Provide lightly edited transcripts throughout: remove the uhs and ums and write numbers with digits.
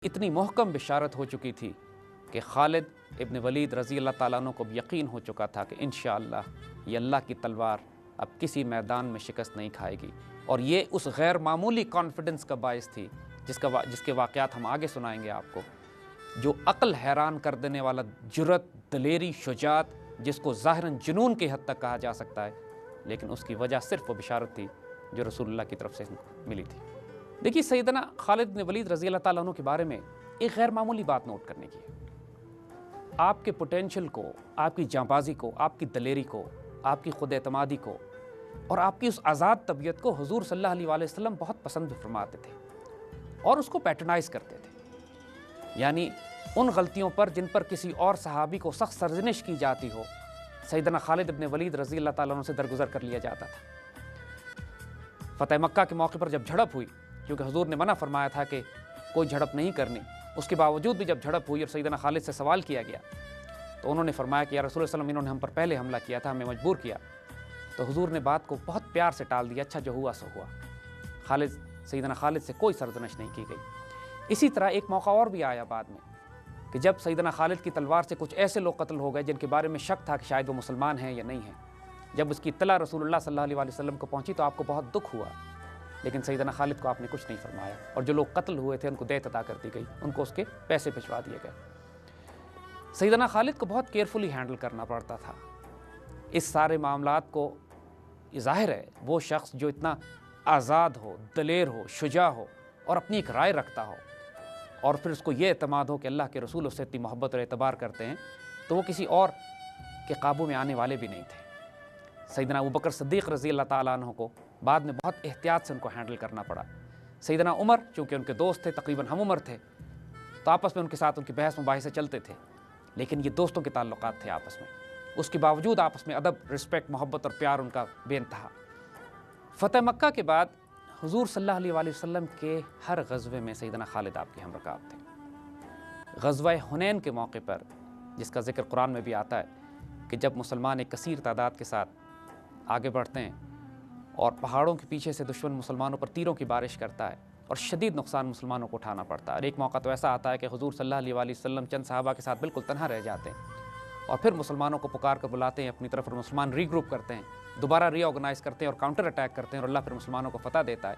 اتنی محکم بشارت ہو چکی تھی کہ خالد ابن ولید رضی اللہ تعالیٰ عنہ کو بھی یقین ہو چکا تھا کہ انشاءاللہ یہ اللہ کی تلوار اب کسی میدان میں شکست نہیں کھائے گی، اور یہ اس غیر معمولی کانفیڈنس کا باعث تھی جس کے واقعات ہم آگے سنائیں گے آپ کو، جو عقل حیران کر دینے والا جرأت، دلیری، شجاعت، جس کو ظاہراً جنون کی حد تک کہا جا سکتا ہے، لیکن اس کی وجہ صرف وہ بشارت تھی جو رسول اللہ کی طرف سے ان کو ملی تھی۔ دیکھیے سیدنا خالد بن ولید رضی اللہ تعالیٰ عنہ کے بارے میں ایک غیر معمولی بات نوٹ کرنے کی ہے۔ آپ کے پوٹینشل کو، آپ کی جانبازی کو، آپ کی دلیری کو، آپ کی خود اعتمادی کو اور آپ کی اس آزاد طبیعت کو حضور صلی اللہ علیہ وآلہ وسلم بہت پسند فرماتے تھے اور اس کو پیٹرنائز کرتے تھے۔ یعنی ان غلطیوں پر جن پر کسی اور صحابی کو سخت سرزنش کی جاتی ہو، سیدنا خالد ابن ولید رضی اللہ تعالیٰ عنہ سے درگزر کر لیا جاتا تھا۔ فتح مکہ کے موقع پر جب جھڑپ ہوئی، کیونکہ حضور نے منع فرمایا تھا کہ کوئی جھڑپ نہیں کرنی، اس کے باوجود بھی جب جھڑپ ہوئی اور سیدنا خالد سے سوال کیا گیا تو انہوں نے فرمایا کہ یا رسول اللہ صلی اللہ علیہ وسلم، انہوں نے ہم پر پہلے حملہ کیا تھا، ہمیں مجبور کیا۔ تو حضور نے بات کو بہت پیار سے ٹال دیا، اچھا جو ہوا سو ہوا۔ سیدنا خالد سے کوئی سرزنش نہیں کی گئی۔ اسی طرح ایک موقع اور بھی آیا بعد میں کہ جب سیدنا خالد کی تلوار سے کچھ ایسے لوگ قتل ہو گئے جن کے بارے میں شک تھا کہ شاید وہ مسلمان ہیں یا نہیں ہیں۔ جب اس کی اطلاع رسول اللہ صلی اللہ علیہ وسلم کو پہنچی تو آپ کو بہت دکھ ہوا، لیکن سیدنا خالد کو آپ نے کچھ نہیں فرمایا، اور جو لوگ قتل ہوئے تھے ان کو دیت عطا کر دی گئی، ان کو اس کے پیسے بھجوا دیے گئے۔ سیدنا خالد کو بہت کیئرفلی ہینڈل کرنا پڑتا تھا اس سارے معاملات کو۔ ظاہر ہے وہ شخص جو اتنا آزاد ہو، دلیر ہو، شجاع ہو اور اپنی ایک رائے رکھتا ہو، اور پھر اس کو یہ اعتماد ہو کہ اللہ کے رسول اس سے اتنی محبت اور اعتبار کرتے ہیں، تو وہ کسی اور کے قابو میں آنے والے بھی نہیں تھے۔ سیدنا ابوبکر صدیق رضی اللہ تعالیٰ عنہ کو بعد میں بہت احتیاط سے ان کو ہینڈل کرنا پڑا۔ سیدنا عمر چونکہ ان کے دوست تھے، تقریباً ہم عمر تھے، تو آپس میں ان کے ساتھ ان کی بحث مباحثے چلتے تھے، لیکن یہ دوستوں کے تعلقات تھے آپس میں، اس کے باوجود آپس میں ادب، رسپیکٹ، محبت اور پیار ان کا بے انتہا۔ فتح مکہ کے بعد حضور صلی اللہ علیہ وآلہ وسلم کے ہر غزوے میں سیدنا خالد آپ کے ہم رکاب تھے۔ غزوہ حنین کے موقع پر، جس کا ذکر قرآن میں بھی آتا ہے کہ جب مسلمان ایک کثیر تعداد کے ساتھ آگے بڑھتے ہیں اور پہاڑوں کے پیچھے سے دشمن مسلمانوں پر تیروں کی بارش کرتا ہے اور شدید نقصان مسلمانوں کو اٹھانا پڑتا ہے، اور ایک موقع تو ایسا آتا ہے کہ حضور صلی اللہ علیہ وآلہ وسلم چند صحابہ کے ساتھ بالکل تنہا رہ جاتے ہیں، اور پھر مسلمانوں کو پکار کر بلاتے ہیں اپنی طرف، اور مسلمان ری گروپ کرتے ہیں، دوبارہ ری آرگنائز کرتے ہیں اور کاؤنٹر اٹیک کرتے ہیں، اور اللہ پھر مسلمانوں کو فتح دیتا ہے۔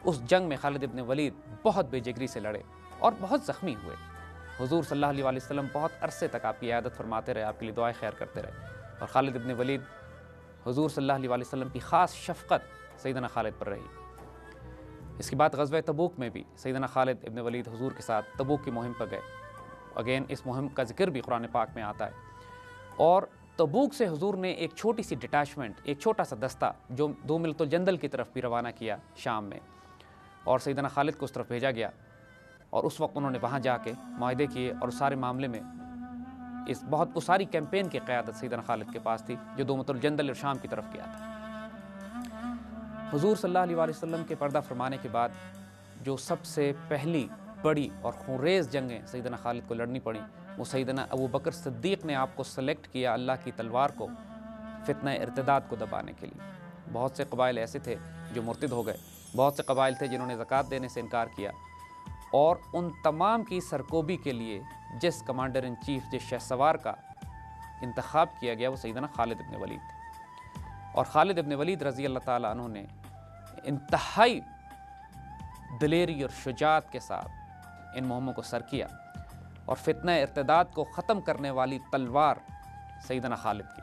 اس جنگ میں خالد ابن ولید بہت بے جگری سے لڑے اور بہت زخمی ہوئے۔ حضور صلی اللہ علیہ وآلہ وسلم بہت عرصے تک آپ کی عیادت فرماتے رہے، آپ کے لیے دعائیں خیر کرتے رہے، اور خالد ابن ولید، حضور صلی اللہ علیہ وآلہ وسلم کی خاص شفقت سیدنا خالد پر رہی۔ اس کے بعد غزوہ تبوک میں بھی سیدنا خالد ابن ولید حضور کے ساتھ تبوک کی مہم پر گئے۔ اگین اس مہم کا ذکر بھی قرآن پاک میں آتا ہے، اور تبوک سے حضور نے ایک چھوٹی سی ڈٹیچمنٹ، ایک چھوٹا سا دستہ جو 2 ملت الجندل کی طرف بھی روانہ کیا شام میں، اور سیدنا خالد کو اس طرف بھیجا گیا، اور اس وقت انہوں نے وہاں جا کے معاہدے کیے، اور سارے معاملے میں وہ ساری کیمپین کی قیادت سیدنا خالد کے پاس تھی جو 2 ملت الجندل اور شام کی طرف گیا تھا۔ حضور صلی اللہ علیہ وآلہ وسلم کے پردہ فرمانے کے بعد جو سب سے پہلی بڑی اور خونریز جنگیں سیدنا خالد کو لڑنی پڑیں، وہ سیدنا ابوبکر صدیق نے آپ کو سلیکٹ کیا اللہ کی تلوار کو فتنہ ارتداد کو دبانے کے لیے۔ بہت سے قبائل ایسے تھے جو مرتد ہو گئے، بہت سے قبائل تھے جنہوں نے زکوٰۃ دینے سے انکار کیا، اور ان تمام کی سرکوبی کے لیے جس کمانڈر ان چیف، جس شہ سوار کا انتخاب کیا گیا، وہ سیدنا خالد ابن ولید تھے۔ اور خالد ابن ولید رضی اللہ تعالیٰ عنہ نے انتہائی دلیری اور شجاعت کے ساتھ ان مہموں کو سر کیا، اور فتنہ ارتداد کو ختم کرنے والی تلوار سیدنا خالد کی۔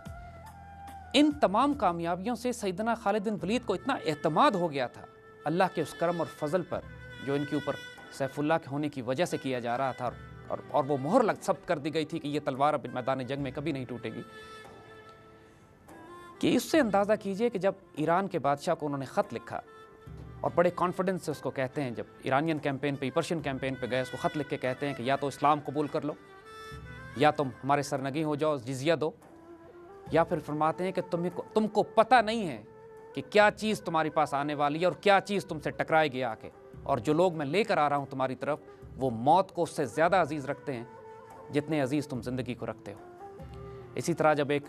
ان تمام کامیابیوں سے سیدنا خالد بن ولید کو اتنا اعتماد ہو گیا تھا اللہ کے اس کرم اور فضل پر جو ان کے اوپر سیف اللہ کے ہونے کی وجہ سے کیا جا رہا تھا، اور وہ مہر ثبت کر دی گئی تھی کہ یہ تلوار اب میدان جنگ میں کبھی نہیں ٹوٹے گی، کہ اس سے اندازہ کیجئے کہ جب ایران کے بادشاہ کو انہوں نے خط لکھا، اور بڑے کانفیڈنس سے اس کو کہتے ہیں، جب ایرانین کیمپین پہ، پرشین کیمپین پہ گئے، اس کو خط لکھ کے کہتے ہیں کہ یا تو اسلام قبول کر لو، یا تم ہمارے سرنگی ہو جاؤ، جزیہ دو، یا پھر فرماتے ہیں کہ تم کو پتہ نہیں ہے کہ کیا چیز تمہارے پاس آنے والی ہے اور کیا چیز تم سے ٹکرائے گی آ کے، اور جو لوگ میں لے کر آ رہا ہوں تمہاری طرف، وہ موت کو اس سے زیادہ عزیز رکھتے ہیں جتنے عزیز تم زندگی کو رکھتے ہو۔ اسی طرح جب ایک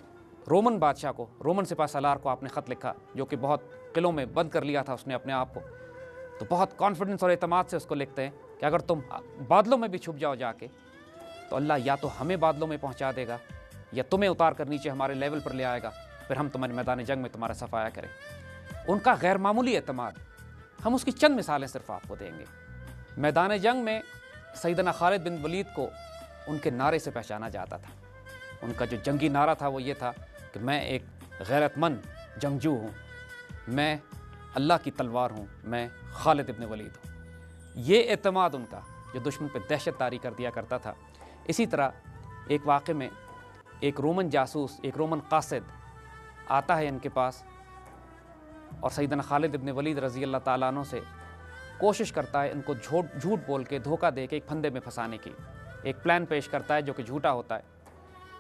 رومن بادشاہ کو، رومن سپہ سالار کو آپ نے خط لکھا، جو کہ بہت قلعوں میں بند کر لیا تھا اس نے اپنے آپ کو، تو بہت کانفیڈنس اور اعتماد سے اس کو لکھتے ہیں کہ اگر تم بادلوں میں بھی چھپ جاؤ جا کے تو اللہ یا تو ہمیں بادلوں میں پہنچا دے گا یا تمہیں اتار کر نیچے ہمارے لیول پر لے آئے گا، پھر ہم تمہارے میدان جنگ میں تمہارا صفایا کریں۔ ان کا غیر معمولی اعتماد، ہم اس کی چند مثالیں صرف آپ کو دیں گے۔ میدان جنگ میں سیدنا خالد بن ولید کو ان کے نعرے سے پہچانا جاتا تھا۔ ان کا جو جنگی نعرہ تھا وہ یہ تھا کہ میں ایک غیرت مند جنگجو ہوں، میں اللہ کی تلوار ہوں، میں خالد ابن ولید ہوں۔ یہ اعتماد ان کا جو دشمن پہ دہشت طاری کر دیا کرتا تھا۔ اسی طرح ایک واقعے میں ایک رومن جاسوس، ایک رومن قاصد آتا ہے ان کے پاس اور سیدنا خالد ابن ولید رضی اللہ تعالیٰ عنہ سے کوشش کرتا ہے ان کو جھوٹ بول کے، دھوکہ دے کے ایک پھندے میں پھنسانے کی، ایک پلان پیش کرتا ہے جو کہ جھوٹا ہوتا ہے۔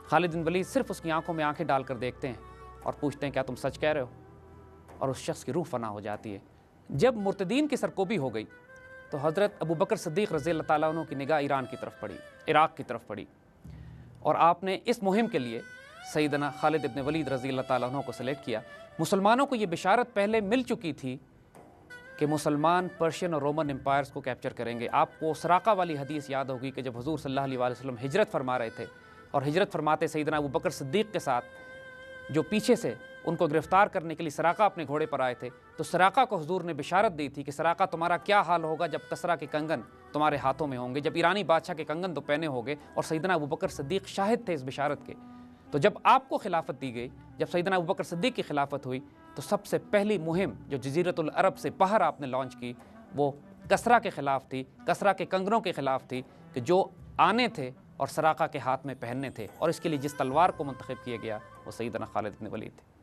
خالد بن ولید صرف اس کی آنکھوں میں آنکھیں ڈال کر دیکھتے ہیں اور پوچھتے ہیں کیا تم سچ کہہ رہے ہو؟ اور اس شخص کی روح فنا ہو جاتی ہے۔ جب مرتدین کی سرکوبی ہو گئی تو حضرت ابو بکر صدیق رضی اللہ تعالیٰ عنہ کی نگاہ ایران کی طرف پڑی، عراق کی طرف پڑی، اور آپ نے اس مہم کے لیے سیدنا خالد ابن ولید رضی اللہ تعالیٰ عنہ کو سلیکٹ کیا۔ مسلمانوں کو یہ بشارت پہلے مل چکی تھی کہ مسلمان پرشین اور رومن امپائرز کو کیپچر کریں گے۔ آپ کو سراقہ والی حدیث یاد ہوگی کہ جب حضور صلی اللہ علیہ وسلم ہجرت فرما رہے تھے اور ہجرت فرماتے سیدنا ابو بکر صدیق کے ساتھ جو پیچھے سے ان کو گرفتار کرنے کے لیے سراقہ اپنے گھوڑے پر آئے تھے، تو سراقہ کو حضور نے بشارت دی تھی کہ سراقہ تمہارا کیا حال ہوگا جب کسریٰ کے کنگن تمہارے ہاتھوں میں ہوں گے، جب ایرانی بادشاہ کے کنگن تو پہنے ہوگے۔ اور سیدنا ابو بکر صدیق شاہد تھے اس بشارت کے۔ تو جب آپ کو خلافت دی گئی، جب سیدنا ابو بکر صدیق کی خلافت ہوئی، تو سب سے پہلی مہم جو جزیرۃ العرب سے باہر آپ نے لانچ کی وہ کسریٰ کے خلاف تھی، کسریٰ کے کنگنوں کے خلاف تھی کہ جو آنے تھے اور سراقہ کے ہاتھ میں پہننے تھے، اور اس کے لیے جس تلوار کو منتخب کیا گیا وہ سیدنا خالد بن ولید تھے۔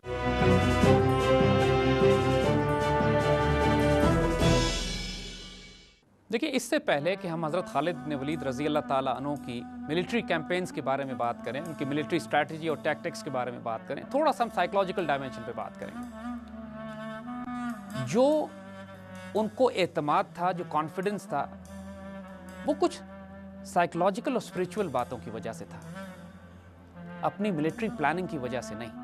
دیکھیے، اس سے پہلے کہ ہم حضرت خالد بن ولید رضی اللہ تعالیٰ عنہ کی ملٹری کیمپینز کے بارے میں بات کریں، ان کی ملٹری اسٹریٹجی اور ٹیکٹکس کے بارے میں بات کریں، تھوڑا سا ہم سائیکولوجیکل ڈائمینشن پہ بات کریں۔ جو ان کو اعتماد تھا، جو کانفیڈنس تھا، وہ کچھ سائیکولوجیکل اور اسپریچول باتوں کی وجہ سے تھا، اپنی ملٹری پلاننگ کی وجہ سے نہیں۔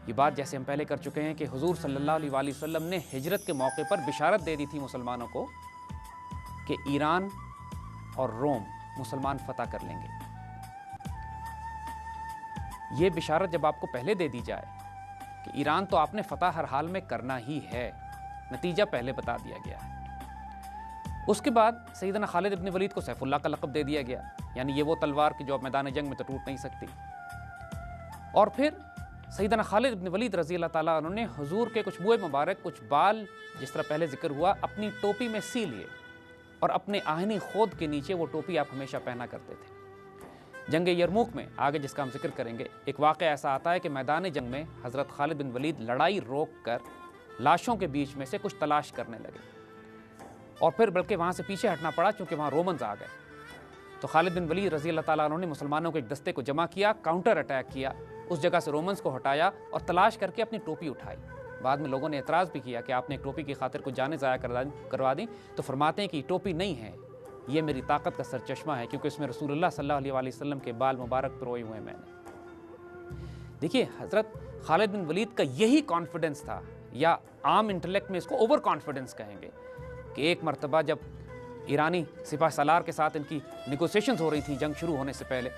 یہ بات جیسے ہم پہلے کر چکے ہیں کہ حضور صلی اللہ علیہ وآلہ وسلم نے ہجرت کے موقع پر بشارت دے دی تھی مسلمانوں کو کہ ایران اور روم مسلمان فتح کر لیں گے۔ یہ بشارت جب آپ کو پہلے دے دی جائے کہ ایران تو آپ نے فتح ہر حال میں کرنا ہی ہے، نتیجہ پہلے بتا دیا گیا ہے۔ اس کے بعد سیدنا خالد ابن ولید کو سیف اللہ کا لقب دے دیا گیا، یعنی یہ وہ تلوار کہ جو اب میدان جنگ میں تو ٹوٹ نہیں سکتی۔ اور پھر سیدنا خالد ابن ولید رضی اللہ تعالیٰ عنہ نے حضور کے کچھ موئے مبارک، کچھ بال، جس طرح پہلے ذکر ہوا، اپنی ٹوپی میں سی لیے، اور اپنے آہنی خود کے نیچے وہ ٹوپی آپ ہمیشہ پہنا کرتے تھے۔ جنگ یرموک میں آگے جس کا ہم ذکر کریں گے، ایک واقعہ ایسا آتا ہے کہ میدان جنگ میں حضرت خالد بن ولید لڑائی روک کر لاشوں کے بیچ میں سے کچھ تلاش کرنے لگے، اور پھر بلکہ وہاں سے پیچھے ہٹنا پڑا چونکہ وہاں رومنز آ گئے۔ تو خالد بن ولید رضی اللہ تعالیٰ عنہ نے مسلمانوں کے ایک دستے کو جمع کیا، کاؤنٹر اٹیک کیا، اس جگہ سے رومنز کو ہٹایا اور تلاش کر کے اپنی ٹوپی اٹھائی۔ بعد میں لوگوں نے اعتراض بھی کیا کہ آپ نے ایک ٹوپی کی خاطر کو جانیں ضائع کروا دیں، تو فرماتے ہیں کہ یہ ٹوپی نہیں ہے، یہ میری طاقت کا سرچشمہ ہے، کیونکہ اس میں رسول اللہ صلی اللہ علیہ وآلہ وسلم کے بال مبارک پروئے ہوئے ہیں میں نے۔ دیکھیے، حضرت خالد بن ولید کا یہی کانفیڈنس تھا، یا عام انٹلیکٹ میں اس کو اوور کانفیڈنس کہیں گے، کہ ایک مرتبہ جب ایرانی سپہ سالار کے ساتھ ان کی نیگوسیشنز ہو رہی تھیں جنگ شروع ہونے سے پہلے،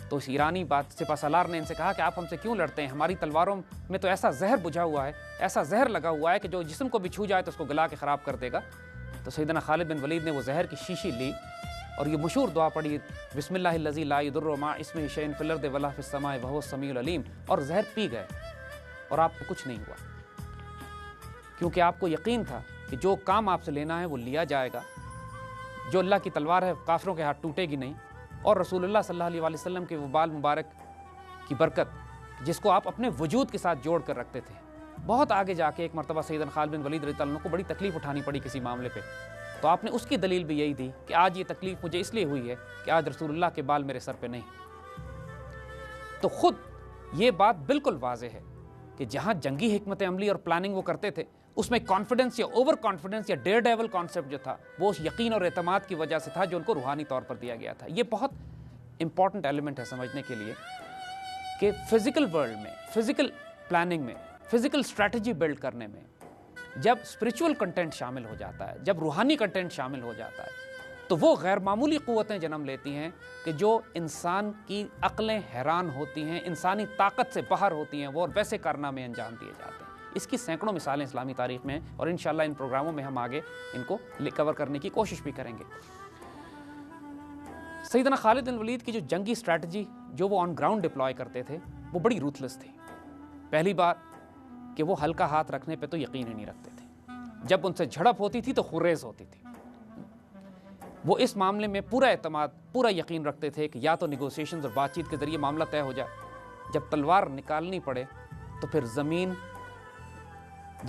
تو اس ایرانی سپہ سالار نے ان سے کہا کہ آپ ہم سے کیوں لڑتے ہیں، ہماری تلواروں میں تو ایسا زہر بجھا ہوا ہے، ایسا زہر لگا ہوا ہے کہ جو جسم کو بھی چھو جائے تو اس کو گلا کے خراب کر دے گا۔ تو سیدنا خالد بن ولید نے وہ زہر کی شیشی لی اور یہ مشہور دعا پڑھی، بسم اللہ الذی لا یضر مع اسمہ شیء فی الارض ولا فی السماء وہو السمیع العلیم، اور زہر پی گئے اور آپ کو کچھ نہیں ہوا، کیونکہ آپ کو یقین تھا کہ جو کام آپ سے لینا ہے وہ لیا جائے گا، جو اللہ کی تلوار ہے کافروں کے ہاتھ ٹوٹے گی نہیں، اور رسول اللہ صلی اللہ علیہ وآلہ وسلم کے وہ بال مبارک کی برکت جس کو آپ اپنے وجود کے ساتھ جوڑ کر رکھتے تھے۔ بہت آگے جا کے ایک مرتبہ سیدنا خالد بن ولید رضی اللہ عنہ کو بڑی تکلیف اٹھانی پڑی کسی معاملے پہ، تو آپ نے اس کی دلیل بھی یہی دی کہ آج یہ تکلیف مجھے اس لیے ہوئی ہے کہ آج رسول اللہ کے بال میرے سر پہ نہیں۔ تو خود یہ بات بالکل واضح ہے کہ جہاں جنگی حکمت عملی اور پلاننگ وہ کرتے تھے، اس میں کانفیڈنس یا اوور کانفیڈنس یا ڈیئر ڈیول کانسیپٹ جو تھا وہ اس یقین اور اعتماد کی وجہ سے تھا جو ان کو روحانی طور پر دیا گیا تھا۔ یہ بہت امپورٹنٹ ایلیمنٹ ہے سمجھنے کے لیے کہ فزیکل ورلڈ میں، فزیکل پلاننگ میں، فزیکل اسٹریٹجی بلڈ کرنے میں جب اسپریچول کنٹینٹ شامل ہو جاتا ہے، جب روحانی کنٹینٹ شامل ہو جاتا ہے، تو وہ غیر معمولی قوتیں جنم لیتی ہیں کہ جو انسان کی عقلیں حیران ہوتی ہیں، انسانی طاقت سے باہر ہوتی ہیں، وہ اور ویسے کارنامے انجام دیے جاتے ہیں۔ اس کی سینکڑوں مثالیں اسلامی تاریخ میں ہیں، اور انشاءاللہ ان پروگراموں میں ہم آگے ان کو کور کرنے کی کوشش بھی کریں گے۔ سیدنا خالد بن ولید کی جو جنگی اسٹریٹجی جو وہ آن گراؤنڈ ڈپلوائے کرتے تھے وہ بڑی روتھلیس تھی۔ پہلی بات کہ وہ ہلکا ہاتھ رکھنے پہ تو یقین ہی نہیں رکھتے تھے، جب ان سے جھڑپ ہوتی تھی تو خریز ہوتی تھی۔ وہ اس معاملے میں پورا اعتماد، پورا یقین رکھتے تھے کہ یا تو نیگوسیشنز اور بات چیت کے ذریعے معاملہ طے ہو جائے، جب تلوار نکالنی پڑے تو پھر زمین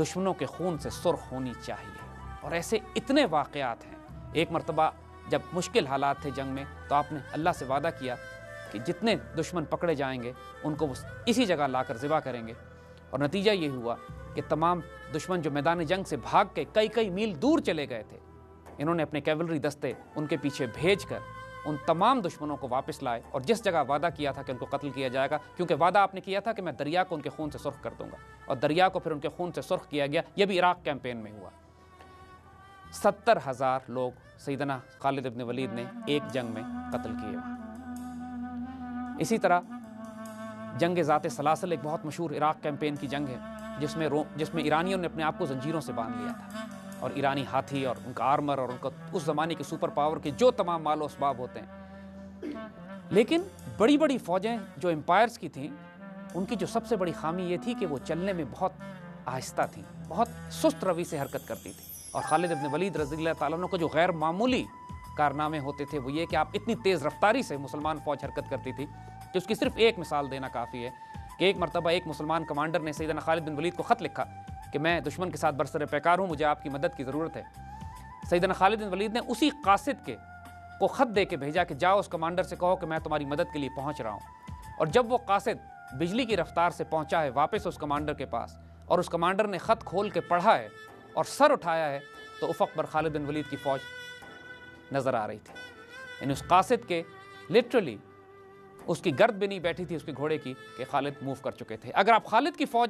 دشمنوں کے خون سے سرخ ہونی چاہیے۔ اور ایسے اتنے واقعات ہیں۔ ایک مرتبہ جب مشکل حالات تھے جنگ میں تو آپ نے اللہ سے وعدہ کیا کہ جتنے دشمن پکڑے جائیں گے ان کو وہ اسی جگہ لا کر ذبح کریں گے، اور نتیجہ یہ ہوا کہ تمام دشمن جو میدان جنگ سے بھاگ کے کئی میل دور چلے گئے تھے، انہوں نے اپنے کیولری دستے ان کے پیچھے بھیج کر ان تمام دشمنوں کو واپس لائے، اور جس جگہ وعدہ کیا تھا کہ ان کو قتل کیا جائے گا، کیونکہ وعدہ آپ نے کیا تھا کہ میں دریا کو ان کے خون سے سرخ کر دوں گا، اور دریا کو پھر ان کے خون سے سرخ کیا گیا۔ یہ بھی عراق کیمپین میں ہوا۔ 70,000 لوگ سیدنا خالد ابن ولید نے ایک جنگ میں قتل کیے وہاں۔ اسی طرح جنگ ذات سلاسل ایک بہت مشہور عراق کیمپین کی جنگ ہے، جس میں ایرانیوں نے اپنے آپ کو زنجیروں سے باندھ لیا تھا، اور ایرانی ہاتھی اور ان کا آرمر اور ان کا اس زمانے کے سپر پاور کے جو تمام مال و اسباب ہوتے ہیں۔ لیکن بڑی بڑی فوجیں جو امپائرز کی تھیں، ان کی جو سب سے بڑی خامی یہ تھی کہ وہ چلنے میں بہت آہستہ تھیں، بہت سست روی سے حرکت کرتی تھیں۔ اور خالد ابن ولید رضی اللہ تعالیٰ عنہ کو جو غیر معمولی کارنامے ہوتے تھے وہ یہ کہ آپ اتنی تیز رفتاری سے مسلمان فوج حرکت کرتی تھی کہ اس کی صرف ایک مثال دینا کافی ہے کہ ایک مرتبہ ایک مسلمان کمانڈر نے سیدنا خالد بن ولید کو خط لکھا کہ میں دشمن کے ساتھ برسر پیکار ہوں، مجھے آپ کی مدد کی ضرورت ہے۔ سیدنا خالد بن ولید نے اسی قاصد کو خط دے کے بھیجا کہ جاؤ اس کمانڈر سے کہو کہ میں تمہاری مدد کے لیے پہنچ رہا ہوں۔ اور جب وہ قاصد بجلی کی رفتار سے پہنچا ہے واپس اس کمانڈر کے پاس، اور اس کمانڈر نے خط کھول کے پڑھا ہے اور سر اٹھایا ہے، تو افق پر خالد بن ولید کی فوج نظر آ رہی تھی۔ یعنی اس قاصد کے لٹرلی اس کی گرد بھی نہیں بیٹھی تھی اس کے گھوڑے کی کہ خالد موو کر چکے تھے۔ اگر آپ خالد کی فوج